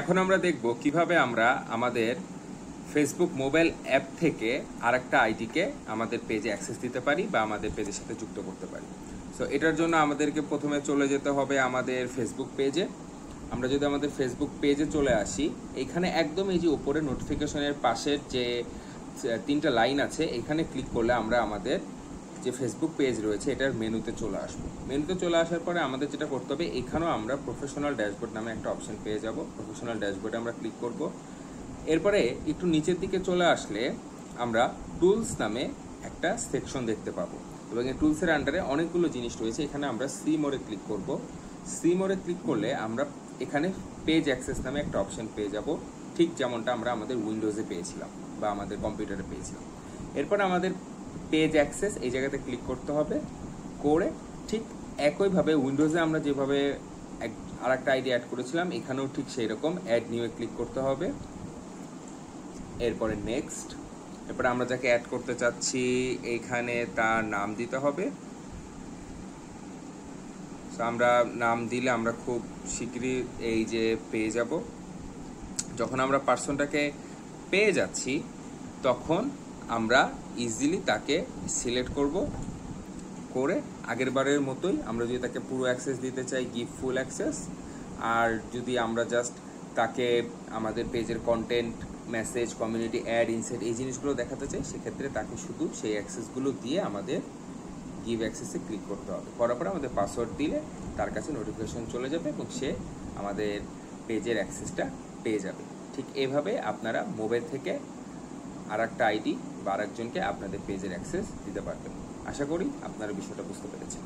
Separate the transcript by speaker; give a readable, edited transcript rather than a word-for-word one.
Speaker 1: এখন আমরা দেখব কিভাবে আমরা আমাদের ফেসবুক মোবাইল অ্যাপ থেকে আরেকটা আইডিকে আমাদের পেজে অ্যাক্সেস দিতে পারি বা আমাদের পেজের সাথে যুক্ত করতে পারি। সো এটার জন্য আমাদেরকে প্রথমে চলে যেতে হবে আমাদের ফেসবুক পেজে। আমরা যদি আমাদের ফেসবুক পেজে চলে আসি, এখানে একদম এই যে উপরে নোটিফিকেশনের পাশের যে তিনটা লাইন আছে, এখানে ক্লিক করলে আমরা আমাদের যে ফেসবুক পেজ রয়েছে এটার মেনুতে চলে আসবো। মেনুতে চলে আসার পরে আমাদের যেটা করতে হবে, এখানেও আমরা প্রফেশনাল ড্যাশবোর্ড নামে একটা অপশন পেয়ে যাব। প্রফেশনাল ড্যাশবোর্ডে আমরা ক্লিক করব। এরপরে একটু নিচের দিকে চলে আসলে আমরা টুলস নামে একটা সেকশন দেখতে পাবো এবং এই টুলসের আন্ডারে অনেকগুলো জিনিস রয়েছে। এখানে আমরা সি মোড়ে ক্লিক করব। সি মোড়ে ক্লিক করলে আমরা এখানে পেজ অ্যাক্সেস নামে একটা অপশন পেয়ে যাব, ঠিক যেমনটা আমরা আমাদের উইন্ডোজে পেয়েছিলাম বা আমাদের কম্পিউটারে পেয়েছিলাম। এরপর আমাদের পেজ অ্যাক্সেস এই জায়গাতে ক্লিক করতে হবে, করে ঠিক একইভাবে উইন্ডোজে আমরা যেভাবে আরেকটা আইডি অ্যাড করেছিলাম, এখানেও ঠিক সেই রকম অ্যাড নিউয়ে ক্লিক করতে হবে। এরপরে নেক্সট। এরপরে আমরা যাকে অ্যাড করতে চাচ্ছি এইখানে তার নাম দিতে হবে। সো আমরা নাম দিলে আমরা খুব শীঘ্রই এই যে পেয়ে যাব। যখন আমরা পার্সনটাকে পেয়ে যাচ্ছি তখন আমরা ইজিলি তাকে সিলেক্ট করব, করে আগের বারের মতোই আমরা যদি তাকে পুরো অ্যাক্সেস দিতে চাই, গিভ ফুল অ্যাক্সেস। আর যদি আমরা জাস্ট তাকে আমাদের পেজের content, message, community, ad, insight এই জিনিসগুলো দেখাতে চাই, সেক্ষেত্রে তাকে শুধু সেই অ্যাক্সেসগুলো দিয়ে আমাদের গিভ অ্যাক্সেসে ক্লিক করতে হবে। করার পরে আমাদের পাসওয়ার্ড দিলে তার কাছে নোটিফিকেশন চলে যাবে এবং সে আমাদের পেজের অ্যাক্সেসটা পেয়ে যাবে। ঠিক এভাবে আপনারা মোবাইল থেকে আরেকটা আইডি বা আরেকজনকে আপনাদের পেজের অ্যাক্সেস দিতে পারবেন। আশা করি আপনারা বিষয়টা বুঝতে পেরেছেন।